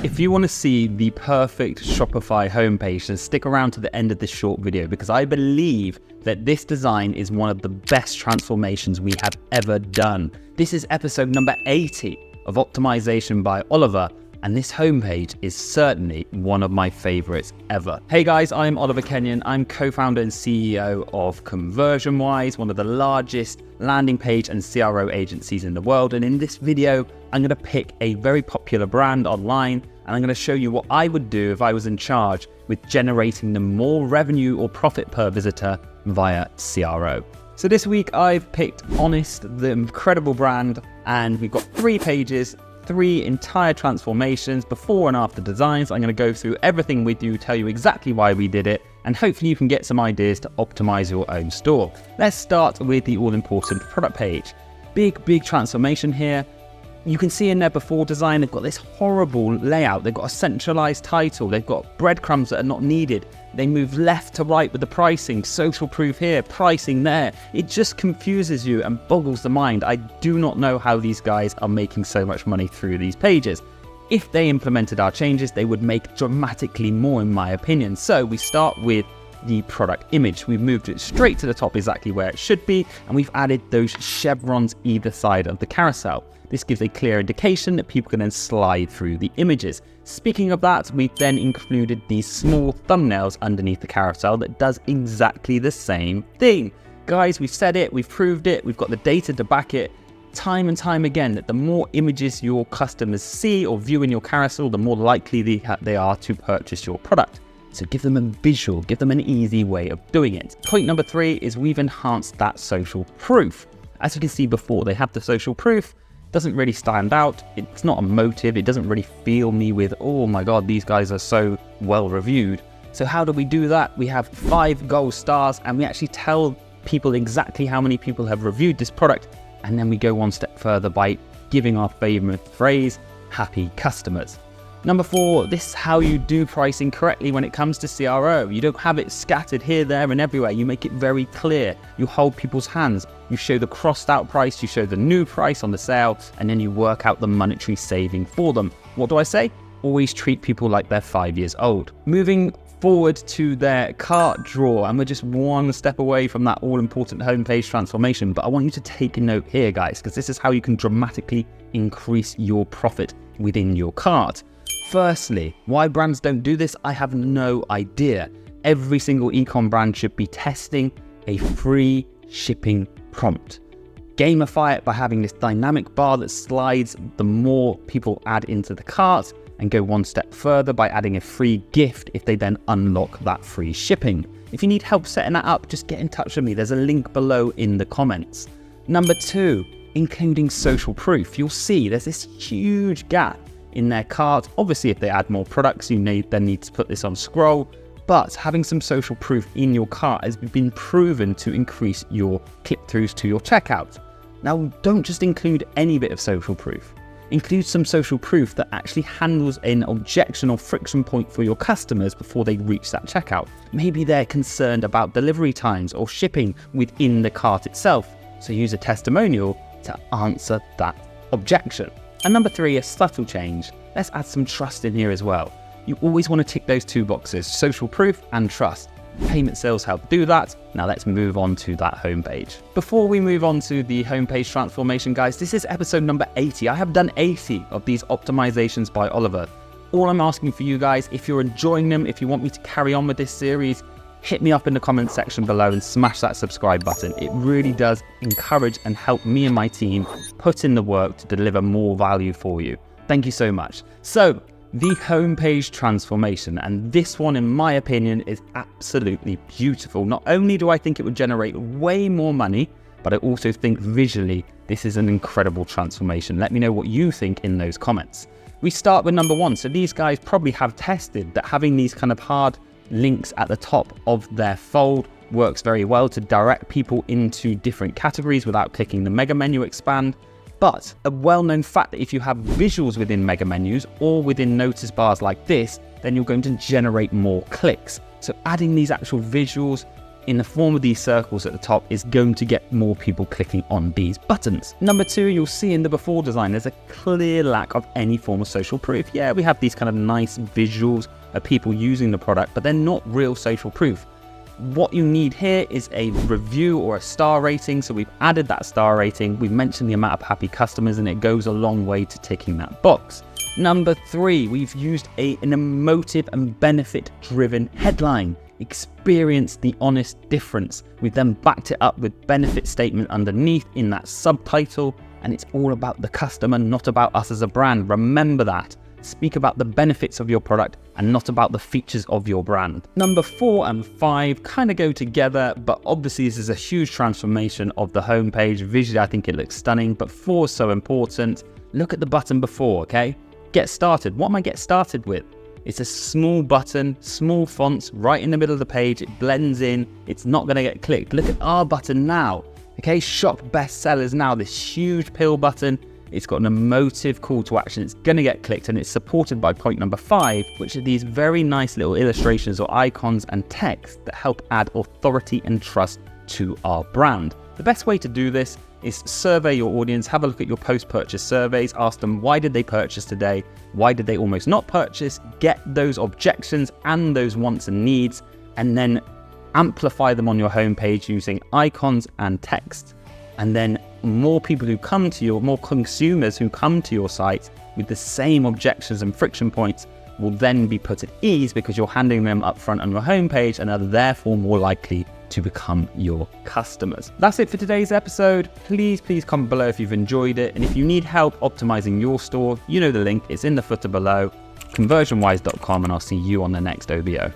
If you want to see the perfect Shopify homepage, then stick around to the end of this short video because I believe that this design is one of the best transformations we have ever done. This is episode number 80 of Optimization by Oliver, and this homepage is certainly one of my favorites ever. Hey guys, I'm Oliver Kenyon. I'm co-founder and CEO of ConversionWise, one of the largest landing page and CRO agencies in the world. And in this video, I'm going to pick a very popular brand online, and I'm going to show you what I would do if I was in charge with generating them more revenue or profit per visitor via CRO. So this week I've picked Honest, the incredible brand, and we've got 3 pages, 3 entire transformations, before and after designs. I'm going to go through everything with you, tell you exactly why we did it, and hopefully you can get some ideas to optimize your own store. Let's start with the all-important product page. Big transformation here. You can see in their before design, they've got this horrible layout. They've got a centralized title. They've got breadcrumbs that are not needed. They move left to right with the pricing, social proof here, pricing there. It just confuses you and boggles the mind. I do not know how these guys are making so much money through these pages. If they implemented our changes, they would make dramatically more, in my opinion. So we start with the product image. We've moved it straight to the top, exactly where it should be, and we've added those chevrons either side of the carousel. This gives a clear indication that people can then slide through the images. Speaking of that, we've then included these small thumbnails underneath the carousel that does exactly the same thing. Guys, we've said it, we've proved it, we've got the data to back it time and time again, that the more images your customers see or view in your carousel, the more likely they are to purchase your product. So give them a visual, give them an easy way of doing it. Point number 3 is we've enhanced that social proof. As you can see before, they have the social proof. Doesn't really stand out. It's not emotive. It doesn't really feel me with, oh my God, these guys are so well reviewed. So how do we do that? We have 5 gold stars, and we actually tell people exactly how many people have reviewed this product. And then we go one step further by giving our favorite phrase, happy customers. Number 4, this is how you do pricing correctly when it comes to CRO. You don't have it scattered here, there, and everywhere. You make it very clear. You hold people's hands. You show the crossed out price, you show the new price on the sale, and then you work out the monetary saving for them. What do I say? Always treat people like they're 5 years old. Moving forward to their cart drawer, and we're just one step away from that all-important homepage transformation, but I want you to take a note here, guys, because this is how you can dramatically increase your profit within your cart. Firstly, why brands don't do this, I have no idea. Every single e-com brand should be testing a free shipping prompt. Gamify it by having this dynamic bar that slides the more people add into the cart, and go one step further by adding a free gift if they then unlock that free shipping. If you need help setting that up, just get in touch with me. There's a link below in the comments. Number 2, including social proof. You'll see there's this huge gap in their cart. Obviously, if they add more products, you then need to put this on scroll, but having some social proof in your cart has been proven to increase your click-throughs to your checkout. Now, don't just include any bit of social proof. Include some social proof that actually handles an objection or friction point for your customers before they reach that checkout. Maybe they're concerned about delivery times or shipping within the cart itself, so use a testimonial to answer that objection. And number 3, a subtle change. Let's add some trust in here as well. You always want to tick those 2 boxes, social proof and trust. Payment sales help do that. Now let's move on to that homepage. Before we move on to the homepage transformation, guys, this is episode number 80. I have done 80 of these optimizations by Oliver. All I'm asking for you guys, if you're enjoying them, if you want me to carry on with this series, hit me up in the comments section below and smash that subscribe button. It really does encourage and help me and my team put in the work to deliver more value for you. Thank you so much. So, the homepage transformation, and this one, in my opinion, is absolutely beautiful. Not only do I think it would generate way more money, but I also think visually this is an incredible transformation. Let me know what you think in those comments. We start with number 1. So these guys probably have tested that having these kind of hard links at the top of their fold works very well to direct people into different categories without clicking the mega menu expand. But a well-known fact that if you have visuals within mega menus or within notice bars like this, then you're going to generate more clicks. So adding these actual visuals in the form of these circles at the top is going to get more people clicking on these buttons. Number 2, you'll see in the before design, there's a clear lack of any form of social proof. Yeah, we have these kind of nice visuals of people using the product, but they're not real social proof. What you need here is a review or a star rating. So we've added that star rating. We've mentioned the amount of happy customers, and it goes a long way to ticking that box. Number 3, we've used an emotive and benefit-driven headline. Experience the honest difference. We've then backed it up with benefit statement underneath in that subtitle, and it's all about the customer, not about us as a brand. Remember that. Speak about the benefits of your product and not about the features of your brand. Number 4 and 5 kind of go together, but obviously this is a huge transformation of the homepage. Visually, I think it looks stunning, but 4 is so important. Look at the button before, okay? Get started. What am I get started with? It's a small button, small fonts right in the middle of the page. It blends in. It's not going to get clicked. Look at our button now. Okay, shop bestsellers now. This huge pill button. It's got an emotive call to action. It's going to get clicked, and it's supported by point number 5, which are these very nice little illustrations or icons and text that help add authority and trust to our brand. The best way to do this is survey your audience, have a look at your post-purchase surveys, ask them why did they purchase today, why did they almost not purchase, get those objections and those wants and needs, and then amplify them on your homepage using icons and text. And then more people who come to you, more consumers who come to your site with the same objections and friction points will then be put at ease because you're handing them up front on your homepage and are therefore more likely to become your customers. That's it for today's episode. Please comment below if you've enjoyed it. And if you need help optimizing your store, you know the link, it's in the footer below, conversionwise.com, and I'll see you on the next OBO.